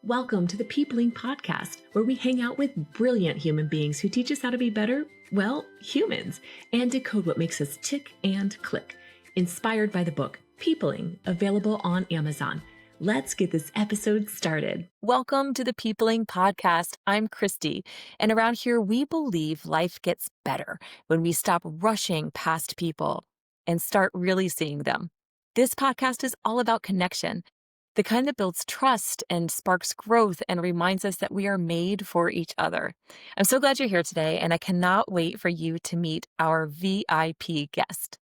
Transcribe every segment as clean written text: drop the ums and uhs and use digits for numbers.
Welcome to the Peopling Podcast, where we hang out with brilliant human beings who teach us how to be better, well, humans, and decode what makes us tick and click. Inspired by the book Peopling, available on Amazon. Let's get this episode started. Welcome to the Peopling Podcast. I'm Kristi, and around here we believe life gets better when we stop rushing past people and start really seeing them. This podcast is all about connection. The kind that builds trust and sparks growth and reminds us that we are made for each other. I'm so glad you're here today, and I cannot wait for you to meet our VIP guest.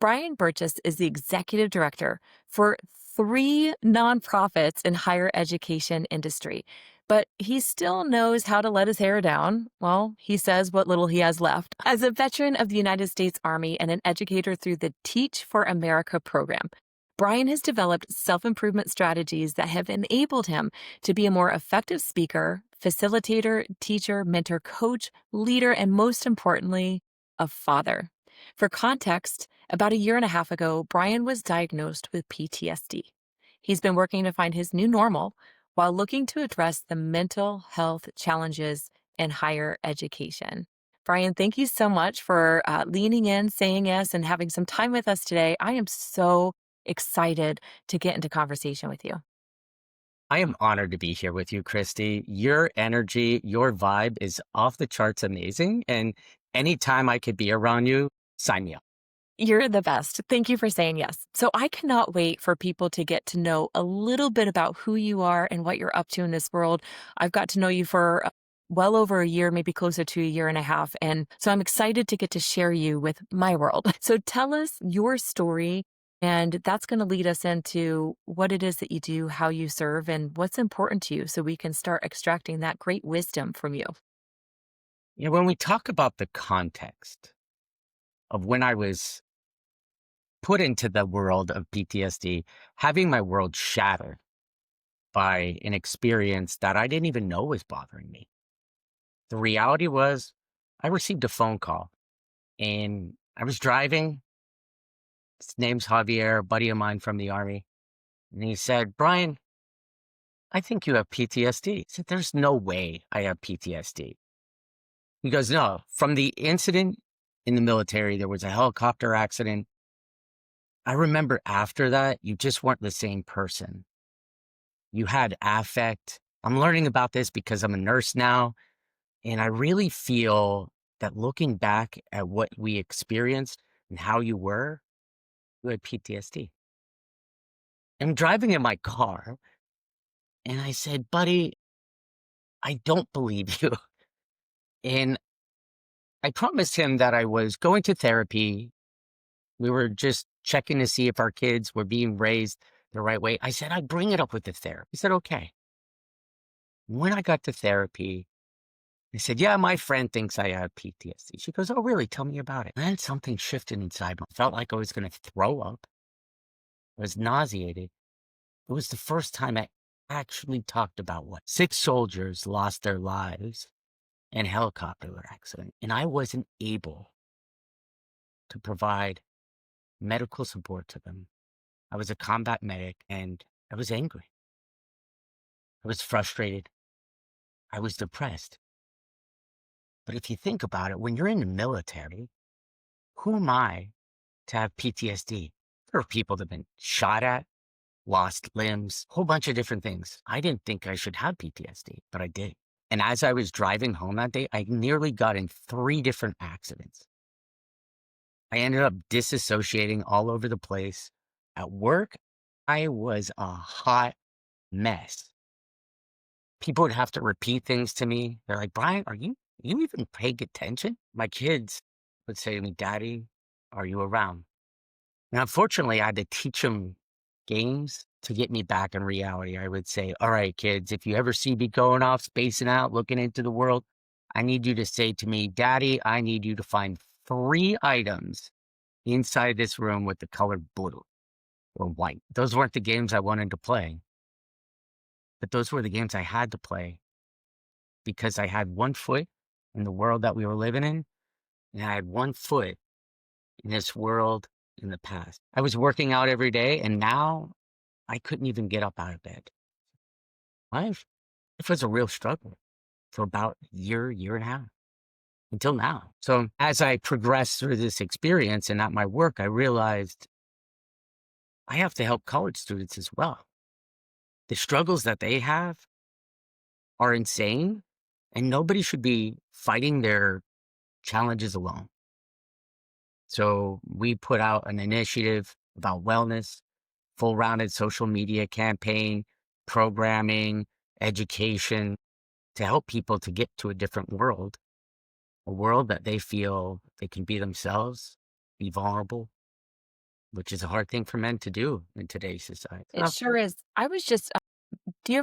Brian Bertges is the executive director for 3 nonprofits in higher education industry, but he still knows how to let his hair down. Well, he says what little he has left. As a veteran of the United States Army and an educator through the Teach for America program, Brian has developed self-improvement strategies that have enabled him to be a more effective speaker, facilitator, teacher, mentor, coach, leader, and most importantly, a father. For context, about 1.5 years ago, Brian was diagnosed with PTSD. He's been working to find his new normal while looking to address the mental health challenges in higher education. Brian, thank you so much for leaning in, saying yes, and having some time with us today. I am so excited to get into conversation with you. I am honored to be here with you, Kristi. Your energy, your vibe is off the charts amazing. And anytime I could be around you, sign me up. You're the best. Thank you for saying yes. So I cannot wait for people to get to know a little bit about who you are and what you're up to in this world. I've got to know you for well over 1 year, maybe closer to 1.5 years. And so I'm excited to get to share you with my world. So tell us your story. And that's going to lead us into what it is that you do, how you serve, and what's important to you so we can start extracting that great wisdom from you. When we talk about the context of when I was put into the world of PTSD, having my world shattered by an experience that I didn't even know was bothering me. The reality was I received a phone call and I was driving. His name's Javier, a buddy of mine from the Army. And he said, "Brian, I think you have PTSD." I said, "There's no way I have PTSD." He goes, "No, from the incident in the military, there was a helicopter accident. I remember after that, you just weren't the same person. You had affect. I'm learning about this because I'm a nurse now. And I really feel that looking back at what we experienced and how you had PTSD." I'm driving in my car and I said, "Buddy, I don't believe you." And I promised him that I was going to therapy. We were just checking to see if our kids were being raised the right way. I said, "I'd bring it up with the therapist." He said, "Okay." When I got to therapy, I said, "Yeah, my friend thinks I have PTSD." She goes, "Oh, really? Tell me about it." And then something shifted inside me. I felt like I was going to throw up. I was nauseated. It was the first time I actually talked about what 6 soldiers lost their lives in a helicopter accident. And I wasn't able to provide medical support to them. I was a combat medic and I was angry. I was frustrated. I was depressed. But if you think about it, when you're in the military, who am I to have PTSD? There are people that have been shot at, lost limbs, a whole bunch of different things. I didn't think I should have PTSD, but I did. And as I was driving home that day, I nearly got in 3 different accidents. I ended up disassociating all over the place. At work, I was a hot mess. People would have to repeat things to me. They're like, "Brian, are you even paying attention?" My kids would say to me, "Daddy, are you around?" Now, unfortunately, I had to teach them games to get me back in reality. I would say, "All right, kids, if you ever see me going off, spacing out, looking into the world, I need you to say to me, 'Daddy, I need you to find 3 items inside this room with the color blue or white.'" Those weren't the games I wanted to play, but those were the games I had to play because I had one foot in the world that we were living in, and I had one foot in this world in the past. I was working out every day, and now I couldn't even get up out of bed. Life it was a real struggle for about a year, year and a half until now. So as I progressed through this experience and at my work, I realized I have to help college students as well. The struggles that they have are insane, and nobody should be fighting their challenges alone. So we put out an initiative about wellness, full rounded social media campaign, programming, education to help people to get to a different world, a world that they feel they can be themselves, be vulnerable, which is a hard thing for men to do in today's society. It sure is. I was just do you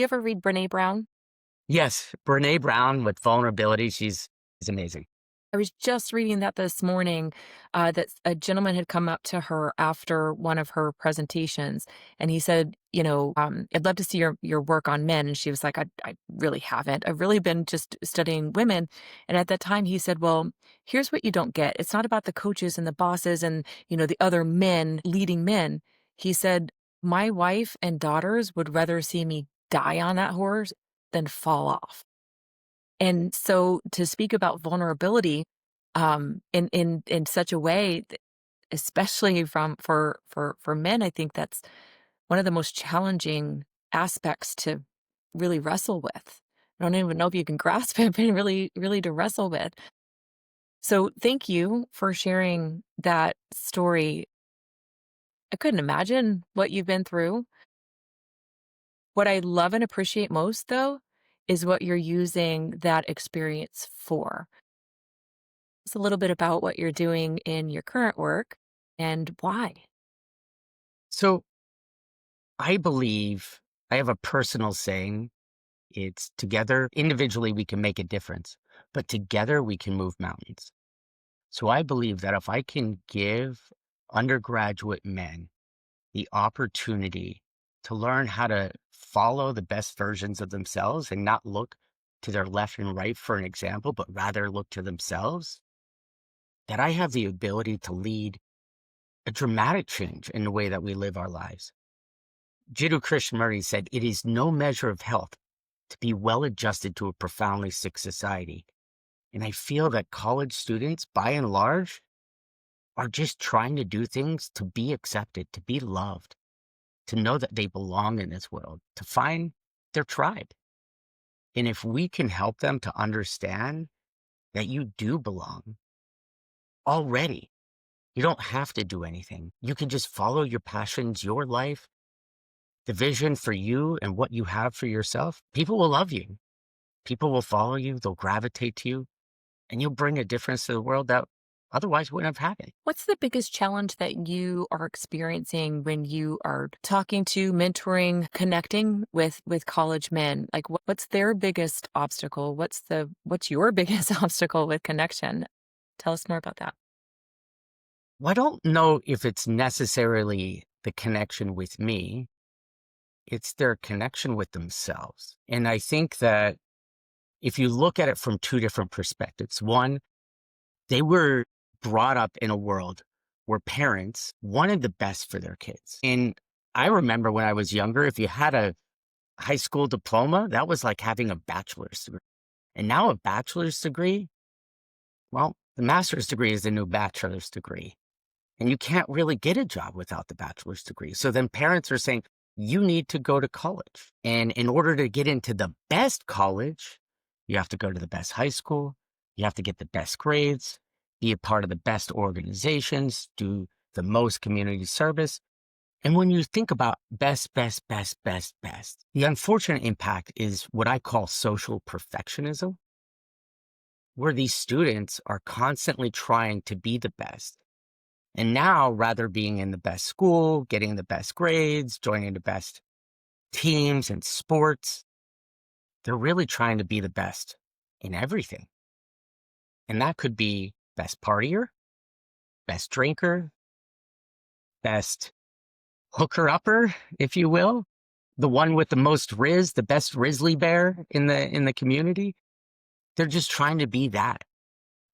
ever read Brené Brown? Yes, Brene Brown with vulnerability, is amazing. I was just reading that this morning, that a gentleman had come up to her after one of her presentations, and he said, "I'd love to see your work on men." And she was like, "I really haven't. I've really been just studying women." And at that time, he said, "Well, here's what you don't get. It's not about the coaches and the bosses and the other men leading men." He said, "My wife and daughters would rather see me die on that horse than fall off." And so to speak about vulnerability, in such a way, especially for men, I think that's one of the most challenging aspects to really wrestle with. I don't even know if you can grasp it, but really, really to wrestle with. So thank you for sharing that story. I couldn't imagine what you've been through. What I love and appreciate most, though, is what you're using that experience for. It's a little bit about what you're doing in your current work and why. So I believe I have a personal saying. It's together, individually, we can make a difference, but together we can move mountains. So I believe that if I can give undergraduate men the opportunity to learn how to follow the best versions of themselves and not look to their left and right for an example, but rather look to themselves, that I have the ability to lead a dramatic change in the way that we live our lives. Jiddu Krishnamurti said, "It is no measure of health to be well adjusted to a profoundly sick society." And I feel that college students, by and large, are just trying to do things to be accepted, to be loved, to know that they belong in this world, to find their tribe. And if we can help them to understand that you do belong already, you don't have to do anything. You can just follow your passions, your life, the vision for you and what you have for yourself. People will love you. People will follow you. They'll gravitate to you, and you'll bring a difference to the world that otherwise wouldn't have happened. What's the biggest challenge that you are experiencing when you are talking to, mentoring, connecting with college men? Like what's their biggest obstacle? What's your biggest obstacle with connection? Tell us more about that. Well, I don't know if it's necessarily the connection with me. It's their connection with themselves. And I think that if you look at it from two different perspectives, one, they were brought up in a world where parents wanted the best for their kids. And I remember when I was younger, if you had a high school diploma, that was like having a bachelor's degree. And now a bachelor's degree, well, the master's degree is the new bachelor's degree. And you can't really get a job without the bachelor's degree. So then parents are saying, you need to go to college. And in order to get into the best college, you have to go to the best high school. You have to get the best grades, be a part of the best organizations, do the most community service. And when you think about best, best, best, best, best, the unfortunate impact is what I call social perfectionism, where these students are constantly trying to be the best. And now, rather being in the best school, getting the best grades, joining the best teams and sports, they're really trying to be the best in everything. And that could be best partier, best drinker, best hooker upper, if you will, the one with the most riz, the best grizzly bear in the community. They're just trying to be that,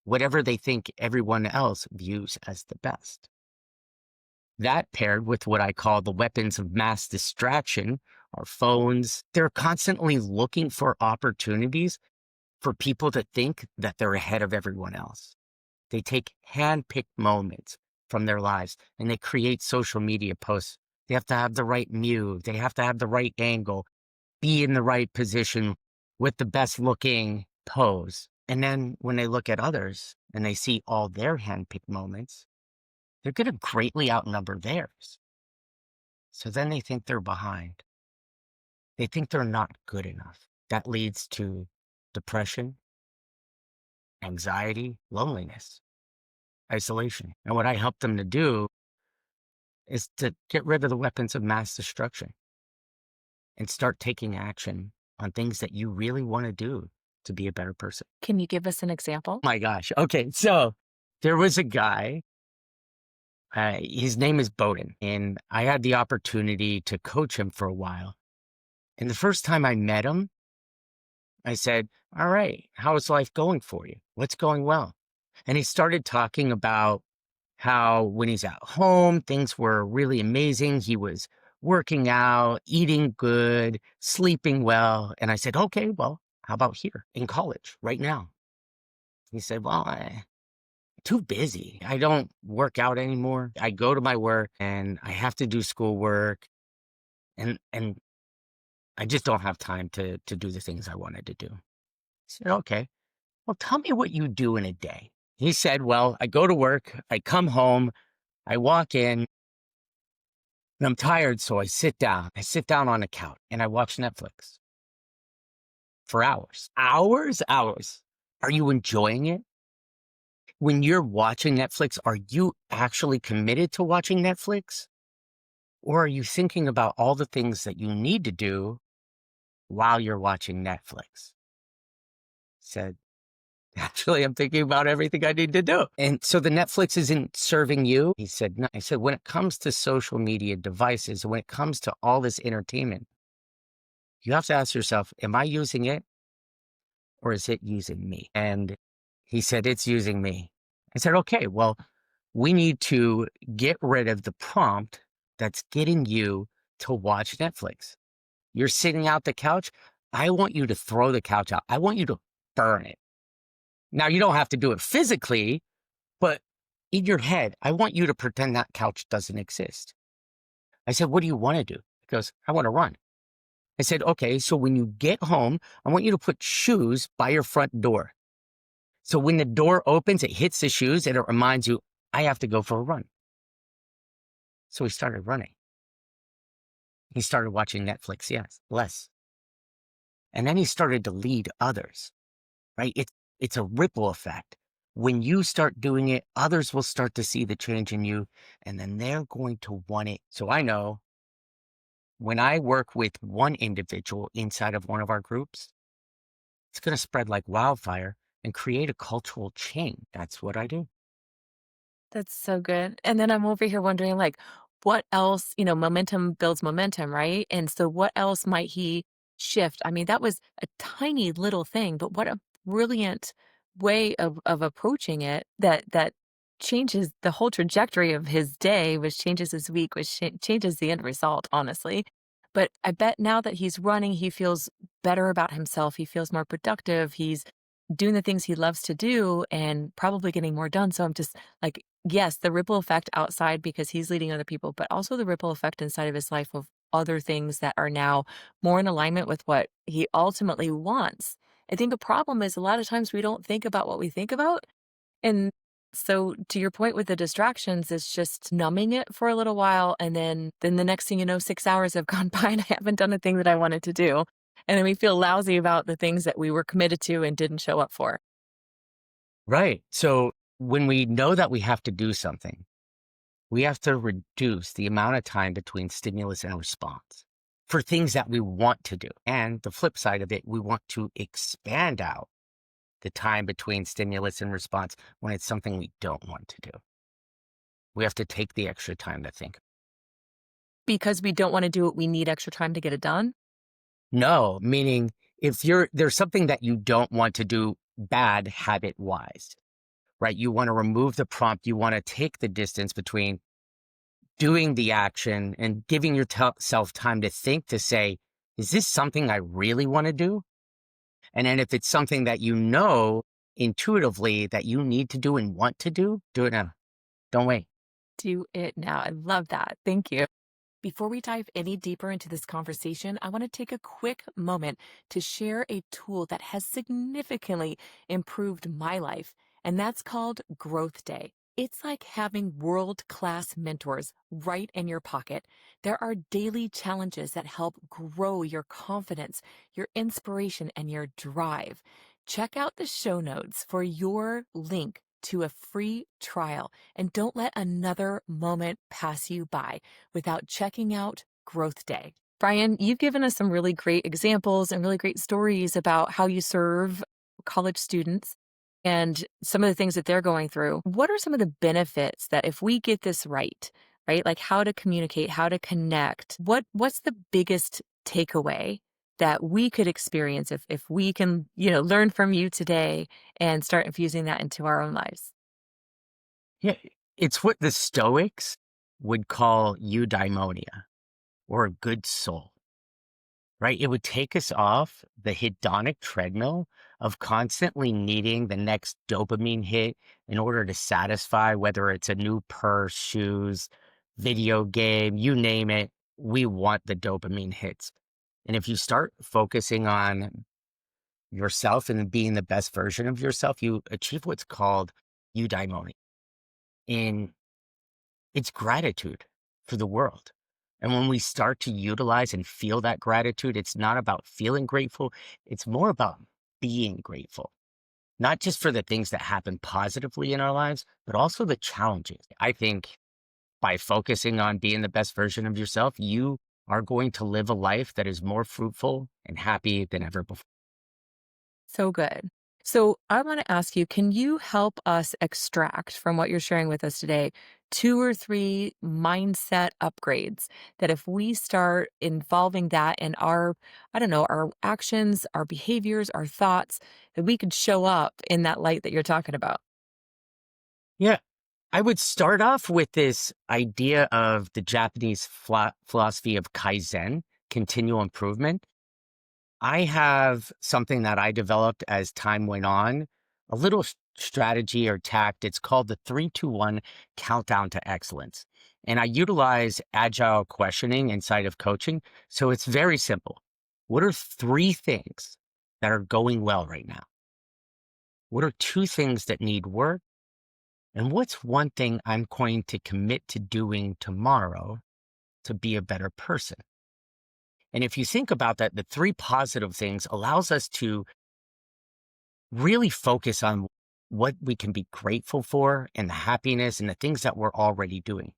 whatever they think everyone else views as the best. That paired with what I call the weapons of mass distraction, our phones. They're constantly looking for opportunities for people to think that they're ahead of everyone else. They take hand-picked moments from their lives and they create social media posts. They have to have the right mute. They have to have the right angle, be in the right position with the best looking pose. And then when they look at others and they see all their hand-picked moments, they're going to greatly outnumber theirs. So then they think they're behind. They think they're not good enough. That leads to depression, anxiety, loneliness, isolation. And what I help them to do is to get rid of the weapons of mass destruction and start taking action on things that you really want to do to be a better person. Can you give us an example? My gosh. Okay. So there was a guy, his name is Bowden, and I had the opportunity to coach him for a while. And the first time I met him, I said, all right, how is life going for you? What's going well? And he started talking about how when he's at home, things were really amazing. He was working out, eating good, sleeping well. And I said, okay, well, how about here in college right now? He said, well, I'm too busy. I don't work out anymore. I go to my work and I have to do schoolwork and I just don't have time to do the things I wanted to do. I said, okay, well, tell me what you do in a day. He said, well, I go to work, I come home, I walk in, and I'm tired, so I sit down. I sit down on a couch and I watch Netflix for hours. Hours. Are you enjoying it? When you're watching Netflix, are you actually committed to watching Netflix? Or are you thinking about all the things that you need to do while you're watching Netflix? Said, actually, I'm thinking about everything I need to do. And so the Netflix isn't serving you? He said, no. I said, when it comes to social media devices, when it comes to all this entertainment, you have to ask yourself, am I using it or is it using me? And he said, it's using me. I said, okay, well, we need to get rid of the prompt that's getting you to watch Netflix. You're sitting out the couch. I want you to throw the couch out. I want you to burn it. Now, you don't have to do it physically, but in your head, I want you to pretend that couch doesn't exist. I said, what do you want to do? He goes, I want to run. I said, okay, so when you get home, I want you to put shoes by your front door. So when the door opens, it hits the shoes and it reminds you, I have to go for a run. So he started running. He started watching Netflix, yes, less. And then he started to lead others, right? It's a ripple effect. When you start doing it, others will start to see the change in you, and then they're going to want it. So I know when I work with one individual inside of one of our groups, it's going to spread like wildfire and create a cultural change. That's what I do. That's so good. And then I'm over here wondering, like, what else, momentum builds momentum, right? And so what else might he shift? I mean, that was a tiny little thing, but what a brilliant way of approaching it that changes the whole trajectory of his day, which changes his week, which changes the end result, honestly. But I bet now that he's running, he feels better about himself. He feels more productive. He's doing the things he loves to do and probably getting more done. So I'm just like, yes, the ripple effect outside because he's leading other people, but also the ripple effect inside of his life of other things that are now more in alignment with what he ultimately wants. I think the problem is a lot of times we don't think about what we think about. And so to your point with the distractions, it's just numbing it for a little while. And then the next thing you know, 6 hours have gone by and I haven't done the thing that I wanted to do. And then we feel lousy about the things that we were committed to and didn't show up for. Right. So when we know that we have to do something, we have to reduce the amount of time between stimulus and response for things that we want to do. And the flip side of it, we want to expand out the time between stimulus and response when it's something we don't want to do. We have to take the extra time to think. Because we don't want to do it, we need extra time to get it done? No, meaning if there's something that you don't want to do bad habit wise, right? You want to remove the prompt. You want to take the distance between doing the action and giving yourself time to think, to say, is this something I really want to do? And then if it's something that you know intuitively that you need to do and want to do it now. Don't wait. Do it now. I love that. Thank you. Before we dive any deeper into this conversation, I want to take a quick moment to share a tool that has significantly improved my life, and that's called Growth Day. It's like having world-class mentors right in your pocket. There are daily challenges that help grow your confidence, your inspiration, and your drive. Check out the show notes for your link to a free trial, and don't let another moment pass you by without checking out Growth Day. Brian, you've given us some really great examples and really great stories about how you serve college students and some of the things that they're going through. What are some of the benefits that if we get this right? Like how to communicate, how to connect. What's the biggest takeaway that we could experience if we can, learn from you today and start infusing that into our own lives? Yeah, it's what the Stoics would call eudaimonia, or a good soul, right? It would take us off the hedonic treadmill of constantly needing the next dopamine hit in order to satisfy, whether it's a new purse, shoes, video game, you name it. We want the dopamine hits. And if you start focusing on yourself and being the best version of yourself, you achieve what's called eudaimonia. And it's gratitude for the world. And when we start to utilize and feel that gratitude, it's not about feeling grateful. It's more about being grateful, not just for the things that happen positively in our lives, but also the challenges. I think by focusing on being the best version of yourself, you are going to live a life that is more fruitful and happy than ever before. So good. So I want to ask you, can you help us extract from what you're sharing with us today 2 or 3 mindset upgrades that if we start involving that in our, I don't know, our actions, our behaviors, our thoughts, that we could show up in that light that you're talking about? Yeah, I would start off with this idea of the Japanese philosophy of Kaizen, continual improvement. I have something that I developed as time went on, a little strategy or tact. It's called the 3-2-1 countdown to excellence. And I utilize agile questioning inside of coaching. So it's very simple. What are 3 things that are going well right now? What are 2 things that need work? And what's one thing I'm going to commit to doing tomorrow to be a better person? And if you think about that, the 3 positive things allows us to really focus on what we can be grateful for and the happiness and the things that we're already doing.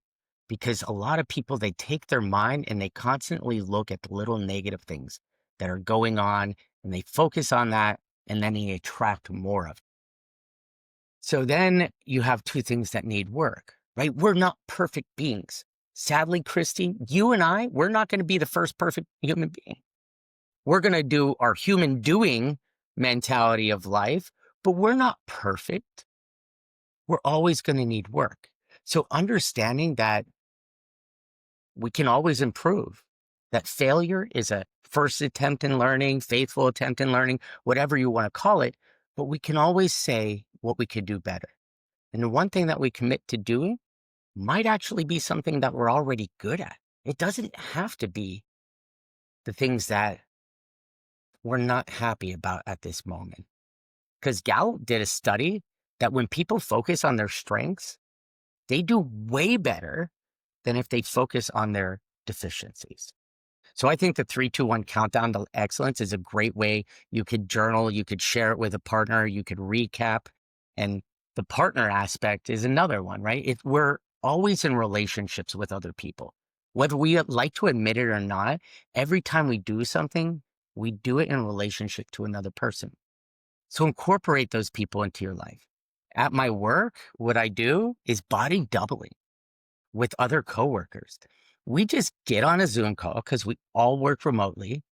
Because a lot of people, they take their mind and they constantly look at the little negative things that are going on and they focus on that and then they attract more of it. So then you have 2 things that need work, right? We're not perfect beings. Sadly, Kristi, you and I, we're not going to be the first perfect human being. We're going to do our human doing mentality of life, but we're not perfect. We're always going to need work. So understanding that we can always improve, that failure is a first attempt in learning, faithful attempt in learning, whatever you want to call it, but we can always say what we could do better. And the one thing that we commit to doing might actually be something that we're already good at. It doesn't have to be the things that we're not happy about at this moment. Because Gallup did a study that when people focus on their strengths, they do way better than if they focus on their deficiencies. So I think the 3-2-1 countdown to excellence is a great way. You could journal, you could share it with a partner, you could recap. And the partner aspect is another one, right? If we're always in relationships with other people, whether we like to admit it or not, every time we do something, we do it in relationship to another person. So incorporate those people into your life. At my work, what I do is body doubling with other coworkers. We just get on a Zoom call because we all work remotely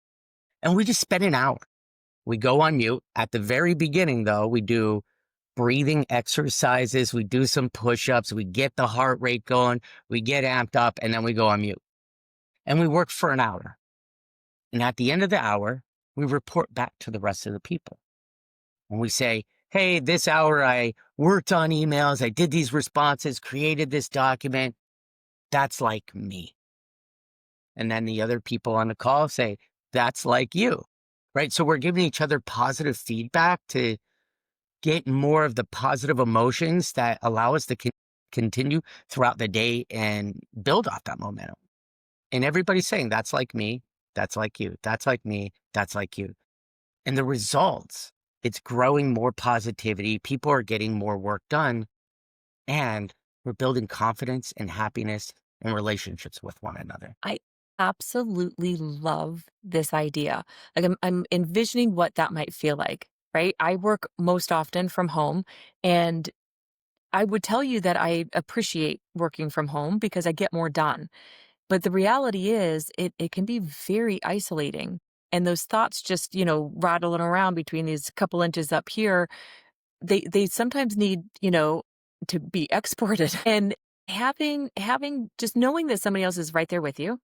and we just spend an hour. We go on mute. At the very beginning, though, we do breathing exercises. We do some push-ups. We get the heart rate going. We get amped up, and then we go on mute. And we work for an hour. And at the end of the hour, we report back to the rest of the people. And we say, hey, this hour I worked on emails. I did these responses, created this document. That's like me. And then the other people on the call say, that's like you, right? So we're giving each other positive feedback to get more of the positive emotions that allow us to continue throughout the day and build off that momentum. And everybody's saying, that's like me, that's like you, that's like me, that's like you. And the results, it's growing more positivity. People are getting more work done, and we're building confidence and happiness and relationships with one another. I absolutely love this idea. Like I'm envisioning what that might feel like, right? I work most often from home, and I would tell you that I appreciate working from home because I get more done. But the reality is it can be very isolating. And those thoughts just, rattling around between these couple inches up here, they sometimes need, to be exported. And having just knowing that somebody else is right there with you,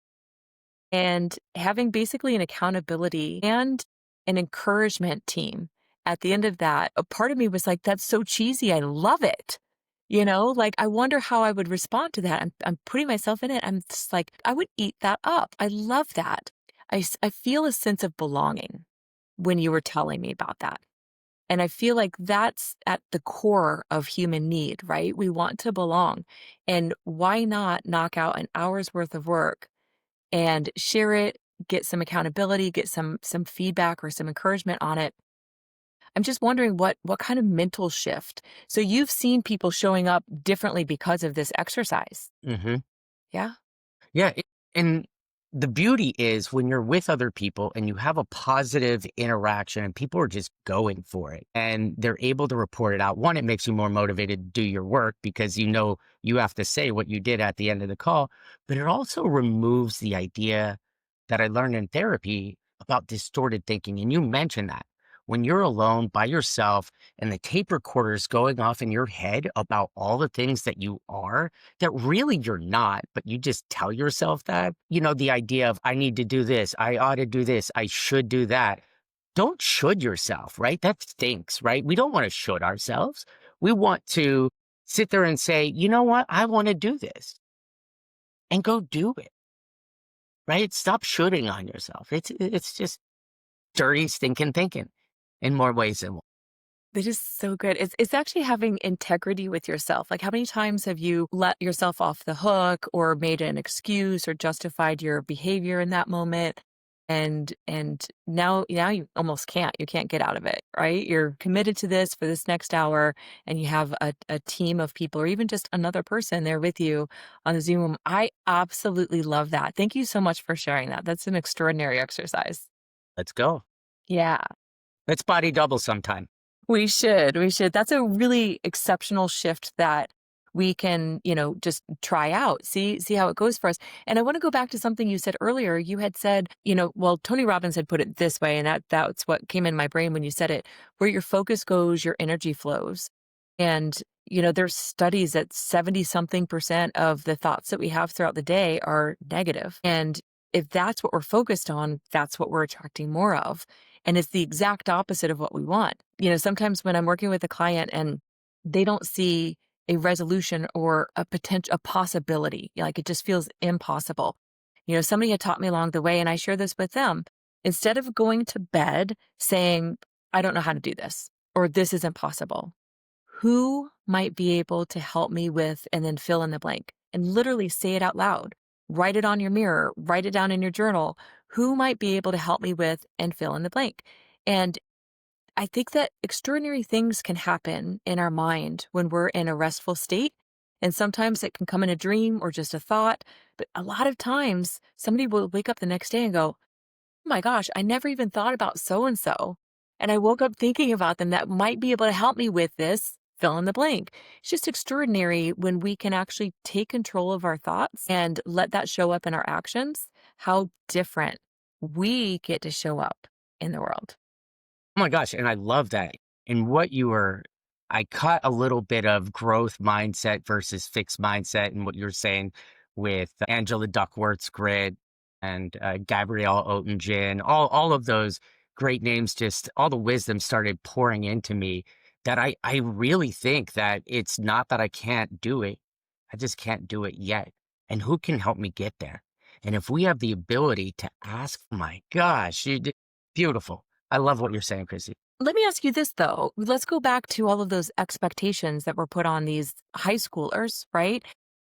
and having basically an accountability and an encouragement team at the end of that, a part of me was like, that's so cheesy. I love it. Like, I wonder how I would respond to that. I'm putting myself in it. I'm just like, I would eat that up. I love that. I feel a sense of belonging when you were telling me about that. And I feel like that's at the core of human need, right? We want to belong. And why not knock out an hour's worth of work and share it, get some accountability, get some feedback or some encouragement on it? I'm just wondering what kind of mental shift. So you've seen people showing up differently because of this exercise. Mm-hmm. Yeah. Yeah. And the beauty is when you're with other people and you have a positive interaction and people are just going for it and they're able to report it out. One, it makes you more motivated to do your work because you have to say what you did at the end of the call, but it also removes the idea that I learned in therapy about distorted thinking. And you mentioned that when you're alone by yourself and the tape recorder is going off in your head about all the things that you are, that really you're not, but you just tell yourself that, the idea of I need to do this, I ought to do this, I should do that. Don't should yourself, right? That stinks, right? We don't want to should ourselves. We want to sit there and say, you know what? I want to do this and go do it, right? Stop shoulding on yourself. It's just dirty, stinking thinking in more ways than one. That is so good. It's actually having integrity with yourself. Like, how many times have you let yourself off the hook or made an excuse or justified your behavior in that moment? And now you almost can't. You can't get out of it, right? You're committed to this for this next hour, and you have a team of people or even just another person there with you on the Zoom. I absolutely love that. Thank you so much for sharing that. That's an extraordinary exercise. Let's go. Yeah. Let's body double sometime. We should. We should. That's a really exceptional shift that we can, just try out, see how it goes for us. And I want to go back to something you said earlier. You had said, well, Tony Robbins had put it this way, and that's what came in my brain when you said it, where your focus goes, your energy flows. And, there's studies that 70-something% of the thoughts that we have throughout the day are negative. And if that's what we're focused on, that's what we're attracting more of. And it's the exact opposite of what we want. Sometimes when I'm working with a client and they don't see a resolution or a possibility, like it just feels impossible. Somebody had taught me along the way, and I share this with them. Instead of going to bed saying, I don't know how to do this, or this isn't possible, who might be able to help me with, and then fill in the blank, and literally say it out loud. Write it on your mirror, write it down in your journal. Who might be able to help me with, and fill in the blank. And I think that extraordinary things can happen in our mind when we're in a restful state. And sometimes it can come in a dream or just a thought. But a lot of times somebody will wake up the next day and go, oh my gosh, I never even thought about so-and-so. And I woke up thinking about them that might be able to help me with this, fill in the blank. It's just extraordinary when we can actually take control of our thoughts and let that show up in our actions, how different we get to show up in the world. Oh my gosh. And I love that. And what you were I caught a little bit of growth mindset versus fixed mindset and what you're saying with Angela Duckworth's grit and Gabrielle Oettingen, all of those great names, just all the wisdom started pouring into me that I really think that it's not that I can't do it. I just can't do it yet. And who can help me get there? And if we have the ability to ask, my gosh, beautiful. I love what you're saying, Chrissy. Let me ask you this though. Let's go back to all of those expectations that were put on these high schoolers, right?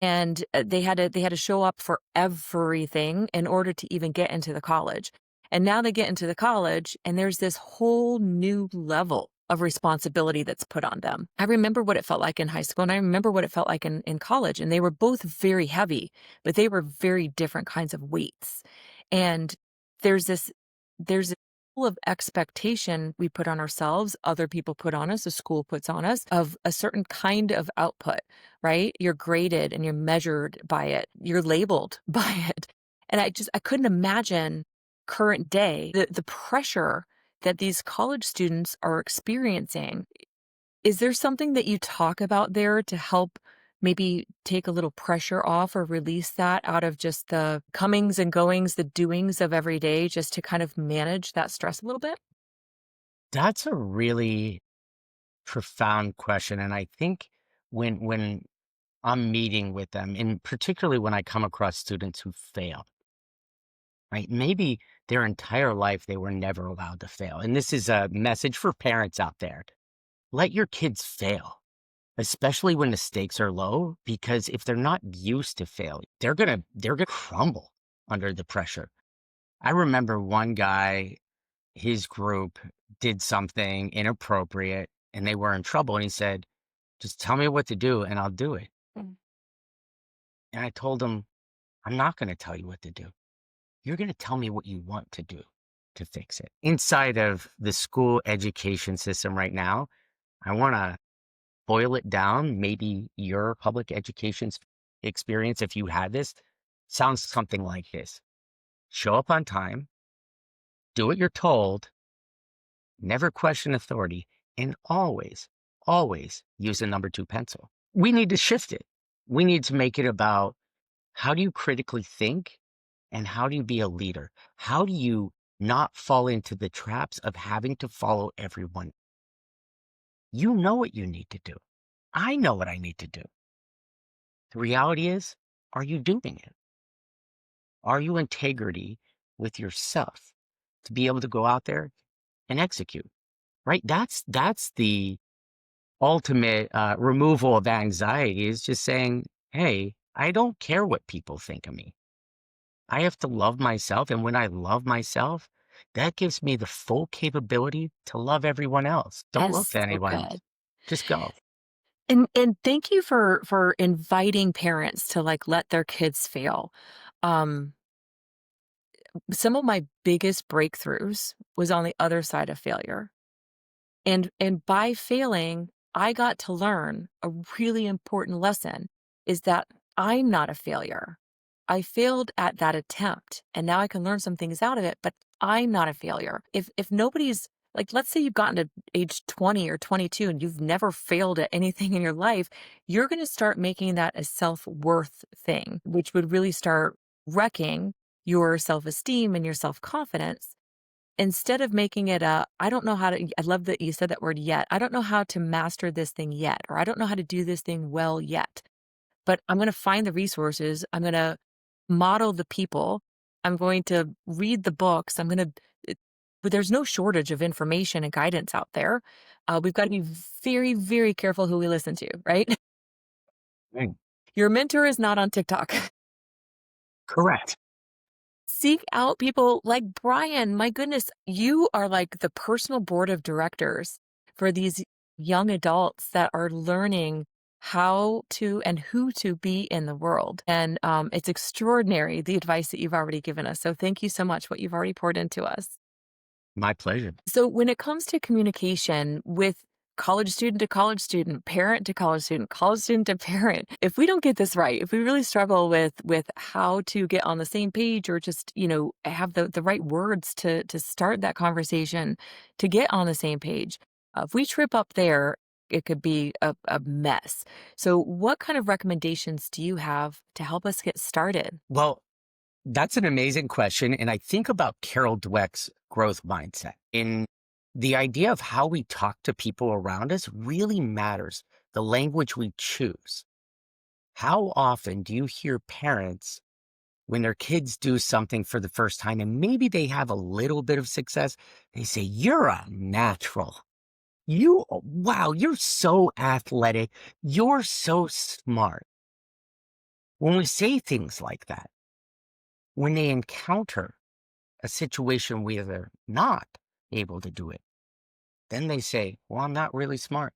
And they had to show up for everything in order to even get into the college. And now they get into the college and there's this whole new level of responsibility that's put on them. I remember what it felt like in high school and I remember what it felt like in college. And they were both very heavy, but they were very different kinds of weights. And there's a level of expectation we put on ourselves, other people put on us, the school puts on us, of a certain kind of output, right? You're graded and you're measured by it. You're labeled by it. And I couldn't imagine current day, the pressure that these college students are experiencing. Is there something that you talk about there to help maybe take a little pressure off or release that out of just the comings and goings, the doings of every day, just to kind of manage that stress a little bit? That's a really profound question. And I think when I'm meeting with them, and particularly when I come across students who fail, right? Maybe their entire life they were never allowed to fail. And this is a message for parents out there. Let your kids fail, especially when the stakes are low, because if they're not used to failing, they're gonna crumble under the pressure. I remember one guy, his group did something inappropriate and they were in trouble. And he said, just tell me what to do and I'll do it. Mm. And I told him, I'm not going to tell you what to do. You're going to tell me what you want to do to fix it. Inside of the school education system right now, I want to boil it down. Maybe your public education experience, if you had this, sounds something like this: show up on time, do what you're told, never question authority, and always, always use a number two pencil. We need to shift it. We need to make it about how do you critically think and how do you be a leader? How do you not fall into the traps of having to follow everyone? You know what you need to do. I know what I need to do. The reality is, are you doing it? Are you integrity with yourself to be able to go out there and execute? Right? That's the ultimate removal of anxiety, is just saying, hey, I don't care what people think of me. I have to love myself. And when I love myself, that gives me the full capability to love everyone else. Don't look Yes, to so anyone else. good. Just go. And thank you for inviting parents to like let their kids fail. Um, some of my biggest breakthroughs was on the other side of failure. And by failing, I got to learn a really important lesson, is that I'm not a failure. I failed at that attempt and now I can learn some things out of it, but I'm not a failure. If nobody's like, let's say you've gotten to age 20 or 22 and you've never failed at anything in your life, you're going to start making that a self-worth thing, which would really start wrecking your self-esteem and your self-confidence. Instead of making it a, I don't know how to, I love that you said that word yet. I don't know how to master this thing yet, or I don't know how to do this thing well yet, but I'm going to find the resources. I'm going to model the people. I'm going to read the books. But there's no shortage of information and guidance out there. We've got to be very, very careful who we listen to, right? Mm, Your mentor is not on TikTok. correct. Seek out people like Brian. My goodness, you are like the personal board of directors for these young adults that are learning how to and who to be in the world. And it's extraordinary, the advice that you've already given us. So thank you so much, what you've already poured into us. My pleasure. So when it comes to communication with college student to college student, parent to college student to parent, if we don't get this right, if we really struggle with how to get on the same page or just, have the right words to start that conversation to get on the same page, if we trip up there, it could be a mess. So what kind of recommendations do you have to help us get started? Well, that's an amazing question. And I think about Carol Dweck's growth mindset. In the idea of how we talk to people around us really matters. The language we choose. How often do you hear parents, when their kids do something for the first time and maybe they have a little bit of success, they say, "You're a natural. Wow, you're so athletic. You're so smart." When we say things like that, when they encounter a situation where they're not able to do it, then they say, "Well, I'm not really smart,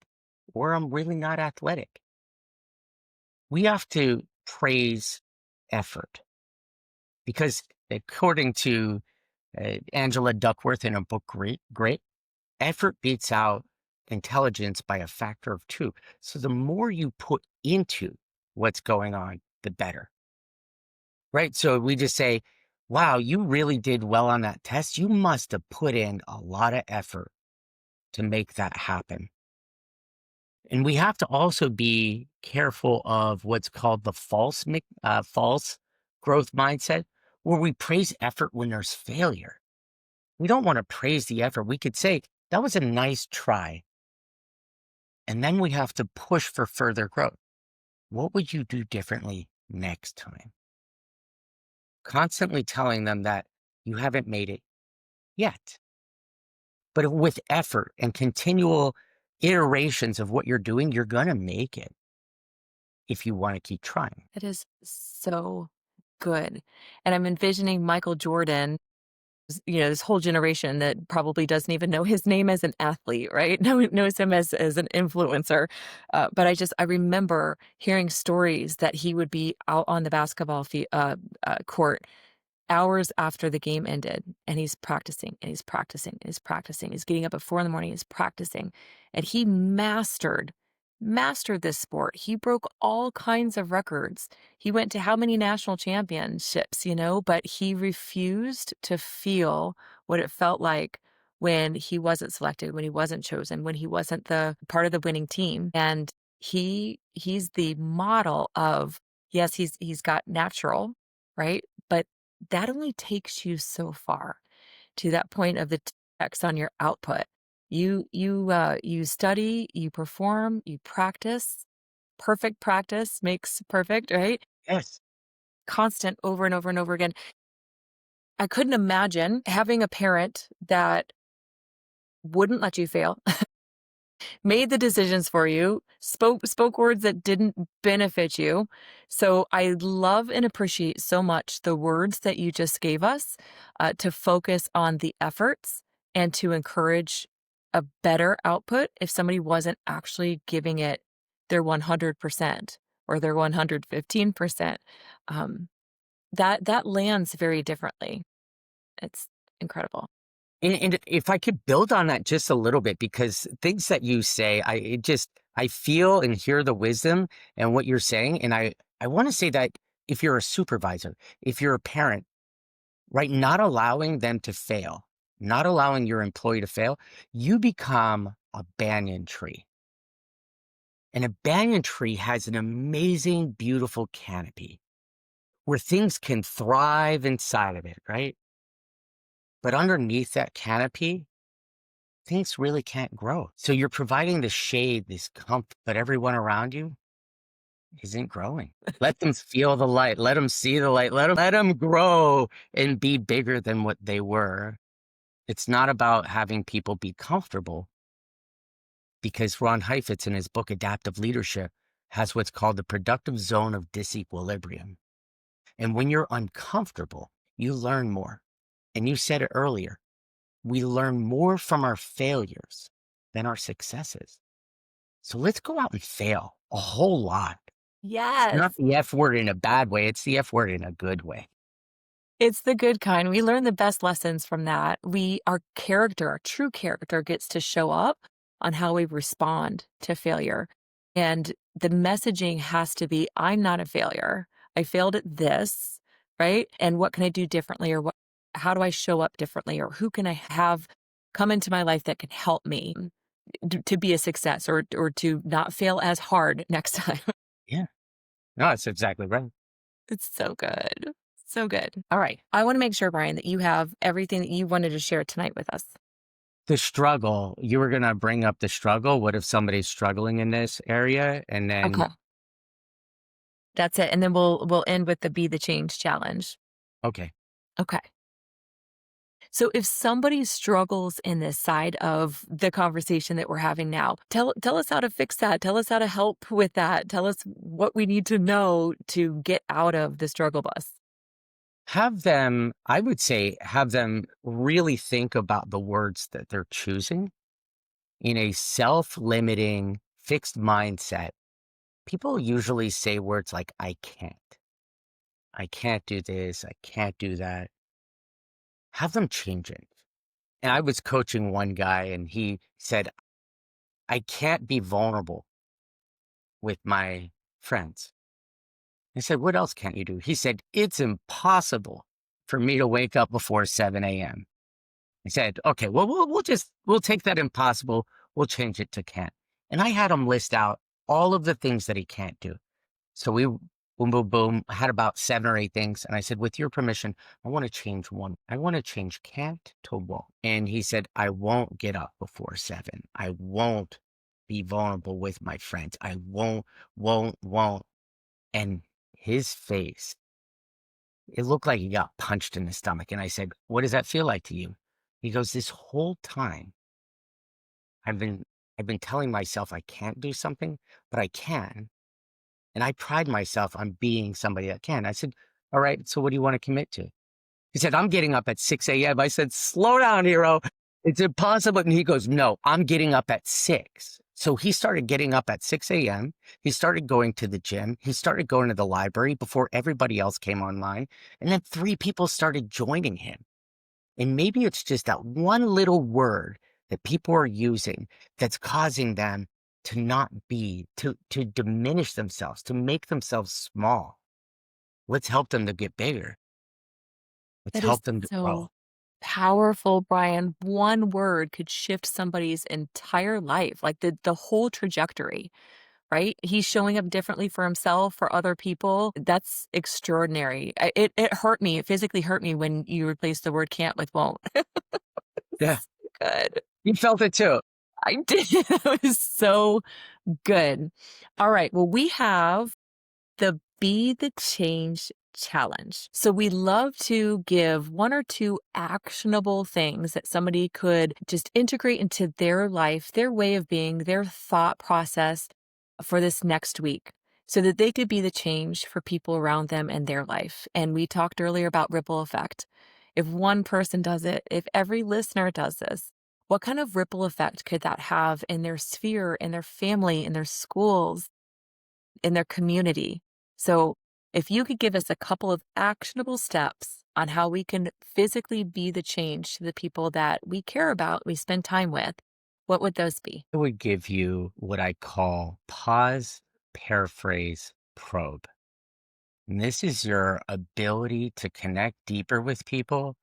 or I'm really not athletic." We have to praise effort because, according to Angela Duckworth in a book, Great, effort beats out intelligence by a factor of 2. So the more you put into what's going on, the better, right? So we just say, "Wow, you really did well on that test. You must have put in a lot of effort to make that happen." And we have to also be careful of what's called the false growth mindset, where we praise effort when there's failure. We don't want to praise the effort. We could say, "That was a nice try." And then we have to push for further growth. What would you do differently next time? Constantly telling them that you haven't made it yet. But with effort and continual iterations of what you're doing, you're going to make it if you want to keep trying. That is so good. And I'm envisioning Michael Jordan, this whole generation that probably doesn't even know his name as an athlete, right? No one knows him as an influencer. But I remember hearing stories that he would be out on the court hours after the game ended, and he's practicing and he's practicing and he's practicing. He's getting up at 4 in the morning, he's practicing. And he mastered this sport. He broke all kinds of records. He went to how many national championships, but he refused to feel what it felt like when he wasn't selected, when he wasn't chosen, when he wasn't the part of the winning team. And he's the model of, yes, he's got natural, right? But that only takes you so far to that point of the text on your output. You study, you perform, you practice. Perfect practice makes perfect, right? Yes. Constant over and over and over again. I couldn't imagine having a parent that wouldn't let you fail, made the decisions for you, spoke words that didn't benefit you. So I love and appreciate so much the words that you just gave us, to focus on the efforts and to encourage a better output if somebody wasn't actually giving it their 100% or their 115%. Um, that lands very differently. It's incredible. And if I could build on that just a little bit, because things that you say, I feel and hear the wisdom and what you're saying. And I want to say that if you're a supervisor, if you're a parent, right, not allowing them to fail, not allowing your employee to fail, you become a banyan tree. And a banyan tree has an amazing, beautiful canopy where things can thrive inside of it, right? But underneath that canopy, things really can't grow. So you're providing the shade, this comfort, but everyone around you isn't growing. Let them feel the light. Let them see the light. Let them grow and be bigger than what they were. It's not about having people be comfortable, because Ron Heifetz in his book, Adaptive Leadership, has what's called the productive zone of disequilibrium. And when you're uncomfortable, you learn more. And you said it earlier, we learn more from our failures than our successes. So let's go out and fail a whole lot. Not Yes. the F word in a bad way, it's the F word in a good way. It's the good kind. We learn the best lessons from that. Our character, our true character gets to show up on how we respond to failure. And the messaging has to be, I'm not a failure. I failed at this, right? And what can I do differently? How do I show up differently? Or who can I have come into my life that can help me? to be a success or to not fail as hard next time. Yeah. No, that's exactly right. It's so good. So good. All right. I want to make sure, Brian, that you have everything that you wanted to share tonight with us. The struggle, you were going to bring up the struggle. What if somebody's struggling in this area? And then, Okay. That's it. And then we'll end with the Be the Change challenge. okay. Okay. So if somebody struggles in this side of the conversation that we're having now, tell us how to fix that. Tell us how to help with that. Tell us what we need to know to get out of the struggle bus. Have them, I would say, have them really think about the words that they're choosing in a self-limiting, fixed mindset. People usually say words like, I can't. I can't do this. I can't do that. Have them change it. And I was coaching one guy and he said, I can't be vulnerable with my friends. I said, what else can't you do? He said, it's impossible for me to wake up before 7 a.m. I said, okay, well, we'll take that impossible. We'll change it to can't. And I had him list out all of the things that he can't do. So we boom, boom, boom, had about 7 or 8 things. And I said, with your permission, I want to change one. I want to change can't to won't. And he said, I won't get up before 7. I won't be vulnerable with my friends. I won't. And his face, it looked like he got punched in the stomach. And I said, what does that feel like to you? He goes, this whole time I've been telling myself I can't do something, but I can. And I pride myself on being somebody that can. I said, all right, so what do you want to commit to? He said, I'm getting up at 6 a.m. I said, slow down, hero. It's impossible. And he goes, no, I'm getting up at 6. So he started getting up at 6 a.m. He started going to the gym. He started going to the library before everybody else came online. And then 3 people started joining him. And maybe it's just that one little word that people are using that's causing them to not be, to diminish themselves, to make themselves small. Let's help them to get bigger. Let's That is help them to grow. so powerful, Brian. One word could shift somebody's entire life, like the whole trajectory, right? He's showing up differently for himself, for other people. That's extraordinary. It hurt me. It physically hurt me when you replaced the word can't with won't. Yeah, Good. you felt it too. I did. That was so good. All right. Well, we have the Be the Change challenge. So we love to give 1 or 2 actionable things that somebody could just integrate into their life, their way of being, their thought process for this next week so that they could be the change for people around them and their life. And we talked earlier about ripple effect. If one person does it, if every listener does this, what kind of ripple effect could that have in their sphere, in their family, in their schools, in their community? So if you could give us a couple of actionable steps on how we can physically be the change to the people that we care about, we spend time with, what would those be? I would give you what I call pause, paraphrase, probe. And this is your ability to connect deeper with people,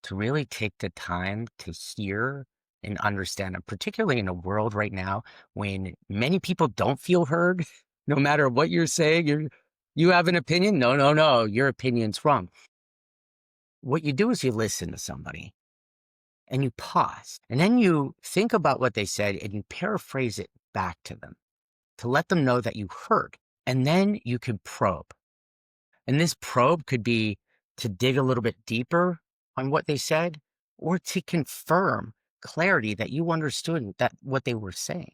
to really take the time to hear and understand them, particularly in a world right now when many people don't feel heard. No matter what you're saying, you have an opinion. No, no, no, your opinion's wrong. What you do is you listen to somebody and you pause, and then you think about what they said and you paraphrase it back to them to let them know that you heard. And then you can probe. And this probe could be to dig a little bit deeper on what they said or to confirm clarity that you understood that what they were saying.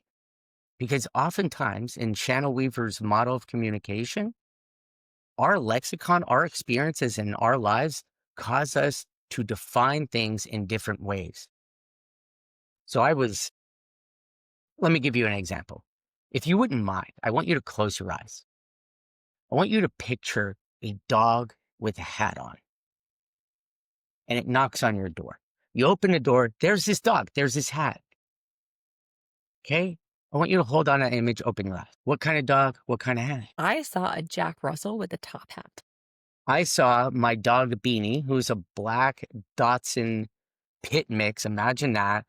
Because oftentimes in Channel Weaver's model of communication, our lexicon, our experiences in our lives cause us to define things in different ways. So let me give you an example. If you wouldn't mind, I want you to close your eyes. I want you to picture a dog with a hat on, and it knocks on your door. You open the door, there's this dog, there's this hat. Okay? I want you to hold on that image, open your eyes. What kind of dog? What kind of hat? I saw a Jack Russell with a top hat. I saw my dog Beanie, who's a black Dotson pit mix. Imagine that,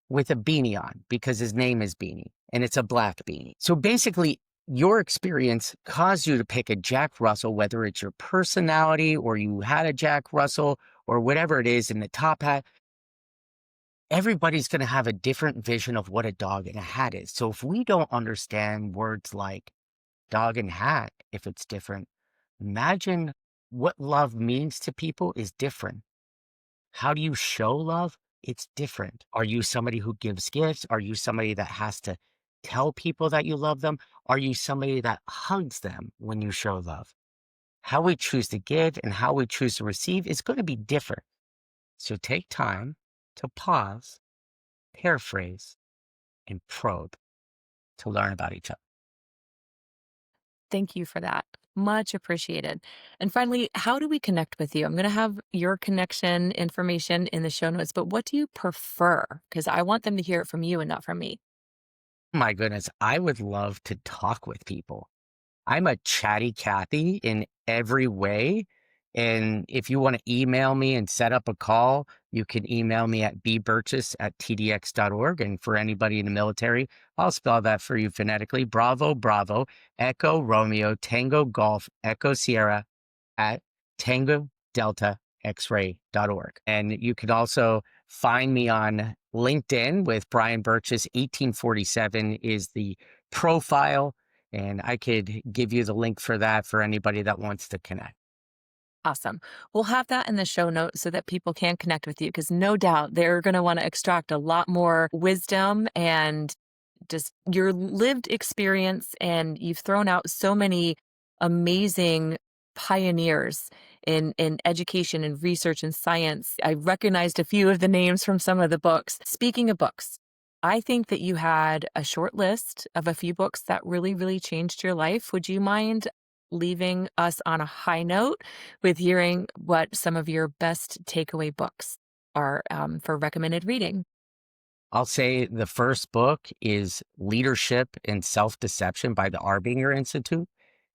with a beanie on because his name is Beanie and it's a black beanie. So basically, your experience caused you to pick a Jack Russell, whether it's your personality or you had a Jack Russell or whatever it is in the top hat. Everybody's going to have a different vision of what a dog in a hat is. So if we don't understand words like dog and hat, if it's different, imagine what love means to people is different. How do you show love? It's different. Are you somebody who gives gifts? Are you somebody that has to tell people that you love them? Are you somebody that hugs them when you show love? How we choose to give and how we choose to receive is going to be different. So take time to pause, paraphrase, and probe to learn about each other. Thank you for that. Much appreciated. And finally, how do we connect with you? I'm going to have your connection information in the show notes, but what do you prefer? Because I want them to hear it from you and not from me. My goodness, I would love to talk with people. I'm a chatty Cathy in every way. And if you want to email me and set up a call, you can email me at bbertges@tdx.org. And for anybody in the military, I'll spell that for you phonetically. Bravo, Bravo, Echo, Romeo, Tango, Golf, Echo, Sierra at Tango Delta X-ray.org. And you can also find me on LinkedIn with Brian Bertges. 1847 is the profile. And I could give you the link for that for anybody that wants to connect. Awesome. We'll have that in the show notes so that people can connect with you because no doubt they're going to want to extract a lot more wisdom and just your lived experience. And you've thrown out so many amazing pioneers in education and research and science. I recognized a few of the names from some of the books. Speaking of books, I think that you had a short list of a few books that really, really changed your life. Would you mind leaving us on a high note with hearing what some of your best takeaway books are for recommended reading? I'll say the first book is Leadership and Self-Deception by the Arbinger Institute.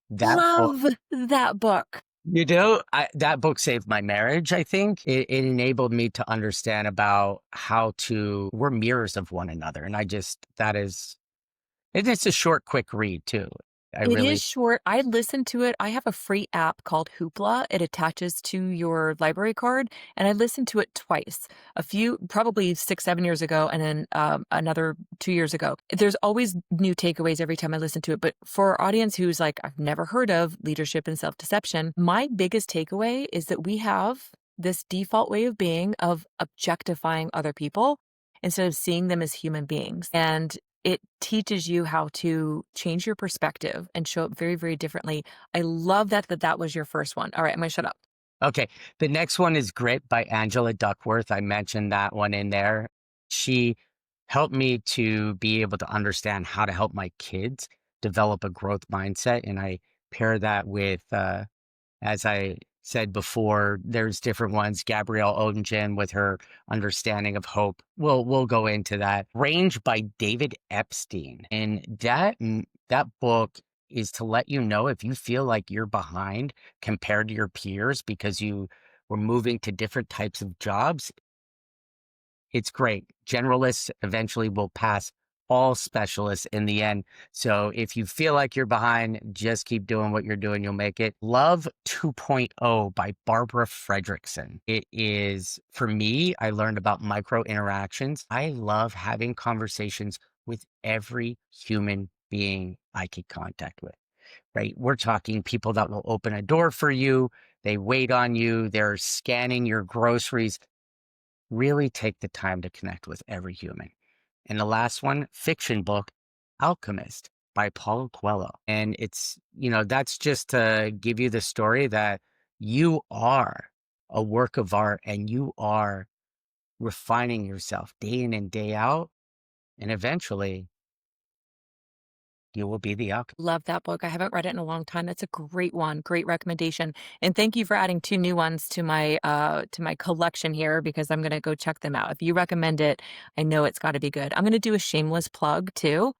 That book, Love that book. that book saved my marriage, I think. It enabled me to understand about we're mirrors of one another. And it's a short, quick read too. It is short. I listened to it. I have a free app called Hoopla. It attaches to your library card, and I listened to it twice. Probably 6, 7 years ago, and then another 2 years ago. There's always new takeaways every time I listen to it. But for our audience who's like, I've never heard of Leadership and Self-Deception, my biggest takeaway is that we have this default way of being of objectifying other people instead of seeing them as human beings. And it teaches you how to change your perspective and show up very, very differently. I love that was your first one. All right, I'm going to shut up. Okay. The next one is Grit by Angela Duckworth. I mentioned that one in there. She helped me to be able to understand how to help my kids develop a growth mindset. And I pair that with, as I said before, there's different ones. Gabrielle Odengen with her understanding of hope. We'll go into that. Range by David Epstein. And that book is to let you know if you feel like you're behind compared to your peers because you were moving to different types of jobs. It's great. Generalists eventually will pass all specialists in the end. So if you feel like you're behind, just keep doing what you're doing. You'll make it. Love 2.0 by Barbara Fredrickson. It is, for me, I learned about micro interactions. I love having conversations with every human being I keep contact with, right? We're talking people that will open a door for you. They wait on you. They're scanning your groceries. Really take the time to connect with every human. And the last one, fiction book, Alchemist by Paulo Coelho. And that's just to give you the story that you are a work of art and you are refining yourself day in and day out. And eventually you will be the alchemist. Love that book. I haven't read it in a long time. That's a great one. Great recommendation. And thank you for adding 2 new ones to my collection here because I'm going to go check them out. If you recommend it, I know it's got to be good. I'm going to do a shameless plug too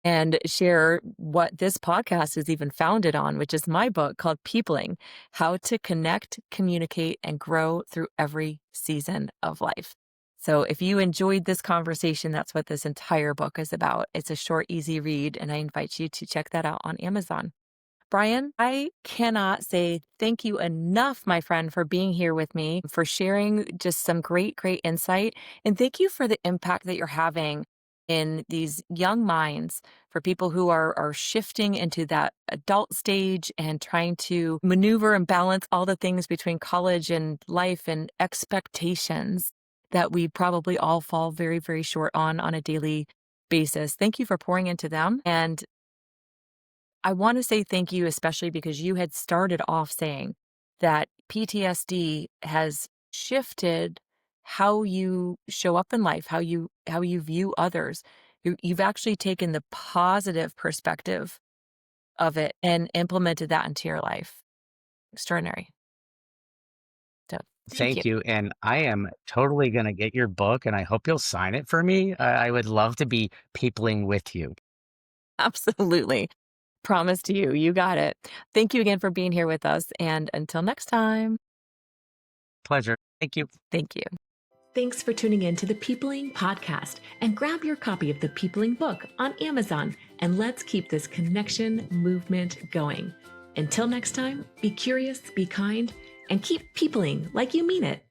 and share what this podcast is even founded on, which is my book called Peopling: How to Connect, Communicate, and Grow Through Every Season of Life. So if you enjoyed this conversation, that's what this entire book is about. It's a short, easy read, and I invite you to check that out on Amazon. Brian, I cannot say thank you enough, my friend, for being here with me, for sharing just some great, great insight. And thank you for the impact that you're having in these young minds, for people who are shifting into that adult stage and trying to maneuver and balance all the things between college and life and expectations that we probably all fall very, very short on a daily basis. Thank you for pouring into them. And I want to say thank you, especially because you had started off saying that PTSD has shifted how you show up in life, how you view others. You've actually taken the positive perspective of it and implemented that into your life. Extraordinary. So thank you. Thank you. And I am totally going to get your book and I hope you'll sign it for me. I would love to be peopling with you. Absolutely. Promise to you. You got it. Thank you again for being here with us. And until next time, Pleasure. Thank you. thank you. Thanks for tuning in to the Peopling Podcast, and grab your copy of the Peopling book on Amazon, and let's keep this connection movement going. Until next time, be curious, be kind, and keep peopling like you mean it.